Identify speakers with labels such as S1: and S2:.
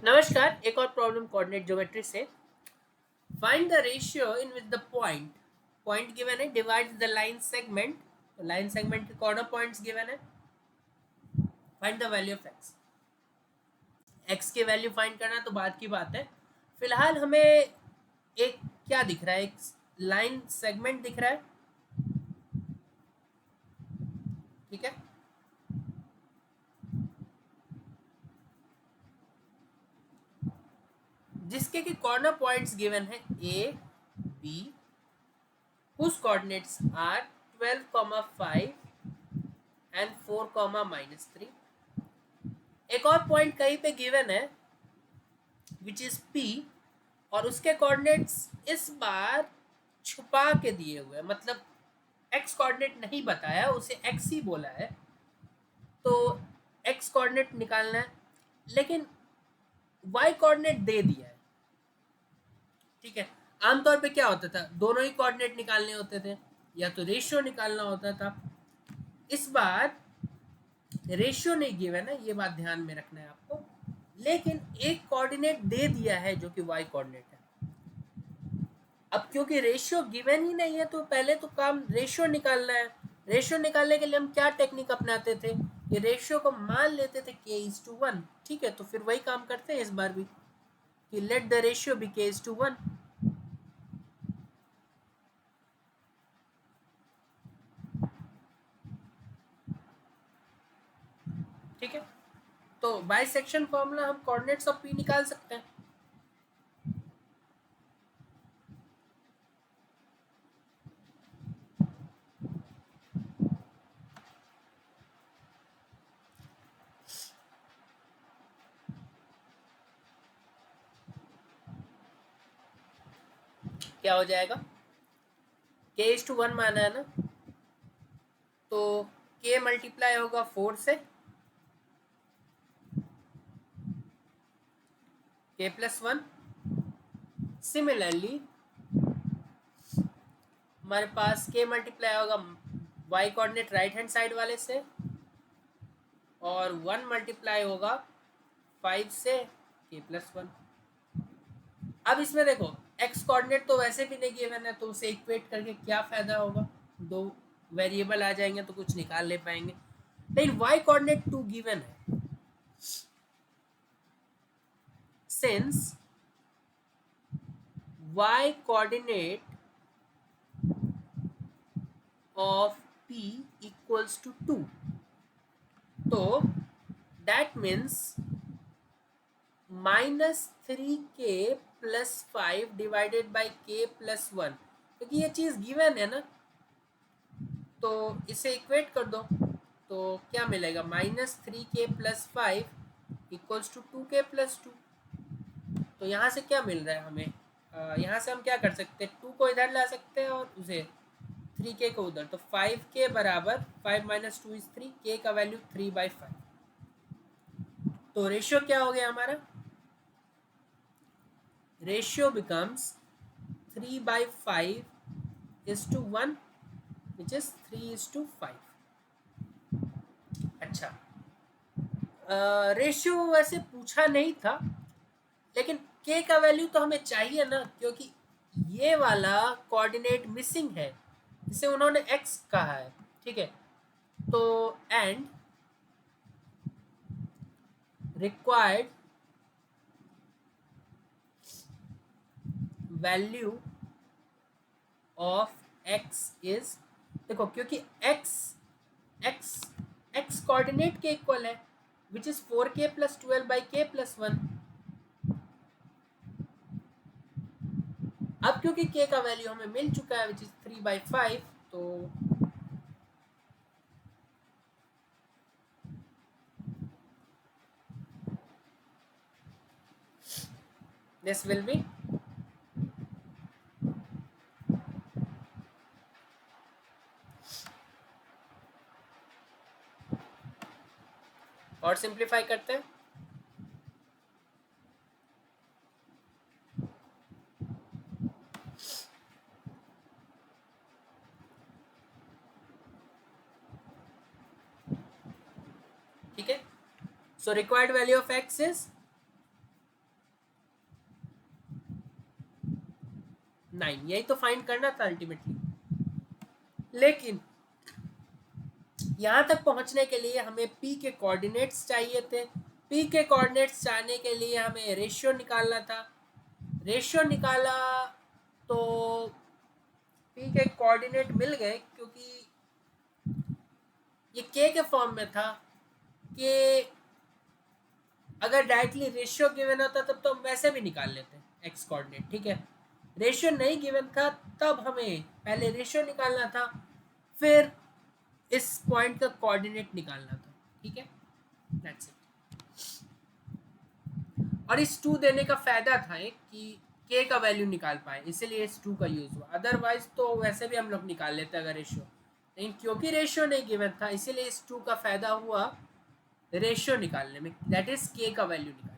S1: नमस्कार। एक और प्रॉब्लम कोऑर्डिनेट ज्योमेट्री से। Find the ratio in which the point point given है डिवाइड्स द लाइन सेगमेंट। तो लाइन सेगमेंट के कॉर्नर पॉइंट्स गिवन है। Find the value of x. X की वैल्यू फाइंड करना तो बाद की बात है। फिलहाल हमें एक क्या दिख रहा है, एक लाइन सेगमेंट दिख रहा है। ठीक है, जिसके कि कॉर्नर पॉइंट्स गिवन है A B, whose coordinates are 12, 5 and 4, -3। एक और पॉइंट कहीं पे गिवन है विच इज पी, और उसके कोऑर्डिनेट्स इस बार छुपा के दिए हुए हैं, मतलब एक्स कोऑर्डिनेट नहीं बताया, उसे एक्स ही बोला है। तो एक्स कोऑर्डिनेट निकालना है, लेकिन वाई कोऑर्डिनेट दे दिया है। ठीक है, आमतौर पे क्या होता था, दोनों ही कोऑर्डिनेट निकालने होते थे या तो रेशियो निकालना होता था। इस बार रेशियो नहीं गिवन है, ये बात ध्यान में रखना है आपको, लेकिन एक कोऑर्डिनेट दे दिया है जो कि वाई कोऑर्डिनेट है। अब क्योंकि रेशियो गिवन ही नहीं है तो पहले तो काम रेशियो निकालना है। रेशियो निकालने के लिए हम क्या टेक्निक अपनाते थे, ये रेशियो को मान लेते थे k:1। ठीक है, तो फिर वही काम करते हैं इस बार भी कि let the ratio B k:1। ठीक है, तो बाई सेक्शन फॉर्मूला हम कोऑर्डिनेट्स ऑफ p निकाल सकते हैं। क्या हो जाएगा, k:1 माना है ना, तो k मल्टीप्लाई होगा 4 से, k+1। सिमिलरली हमारे पास k मल्टीप्लाई होगा y coordinate right hand side वाले से, और 1 मल्टीप्लाई होगा 5 से k+1। अब इसमें देखो, x कोऑर्डिनेट तो वैसे भी नहीं गिवन है, तो उसे इक्वेट करके क्या फायदा होगा, दो वेरिएबल आ जाएंगे तो कुछ निकाल ले पाएंगे। लेकिन y कोऑर्डिनेट 2 गिवन है, since y coordinate of p equals to 2, तो that means -3k+5 divided by k+1, क्योंकि ये चीज गिवन है ना, तो इसे इक्वेट कर दो तो क्या मिलेगा, -3k+5 इक्वल्स टू 2k+2। तो यहाँ से क्या मिल रहा है हमें, यहाँ से हम क्या कर सकते हैं, 2 को इधर ला सकते हैं और उसे 3k को उधर, तो 5k बराबर 5 - 2 = 3, k का वैल्यू 3/5। तो रेशियो क्या हो गया हमारा, ratio becomes 3/5:1, which is 3:5। अच्छा, रेशियो वैसे पूछा नहीं था, लेकिन k का वैल्यू तो हमें चाहिए ना, क्योंकि ये वाला कोऑर्डिनेट मिसिंग है, जिसे उन्होंने x कहा है। ठीक है, तो and required value of x is, देखो क्योंकि x x x कोऑर्डिनेट के इक्वल है, विच इज 4k+12/k+1। अब क्योंकि k का वैल्यू हमें मिल चुका है विच इज 3/5, तो दिस विल बी और सिंप्लीफाई करते हैं। ठीक है, so required value of x is 9, यही तो फाइंड करना था अल्टीमेटली। लेकिन यहाँ तक पहुँचने के लिए हमें p के कोऑर्डिनेट्स चाहिए थे। p के कोऑर्डिनेट्स चाहने के लिए हमें रेशियो निकालना था। रेशियो निकाला तो p के कोऑर्डिनेट मिल गए, क्योंकि ये k के फॉर्म में था कि अगर डायरेक्टली रेशियो गिवन होता तब तो हम वैसे भी निकाल लेते x कोऑर्डिनेट, ठीक है। रेशियो नहीं गिवन था, तब हमें पहले रेशियो निकालना था, फिर इस पॉइंट का कोऑर्डिनेट निकालना था, ठीक है। That's it. और इस 2 देने का फायदा था एक कि k का वैल्यू निकाल पाए, इसीलिए इस 2 का यूज हुआ। अदरवाइज तो वैसे भी हम लोग निकाल लेते अगर रेशियो, लेकिन क्योंकि रेशियो नहीं गिवन था इसीलिए इस 2 का फायदा हुआ रेशियो निकालने में, दैट इज k का वैल्यू निकालने में।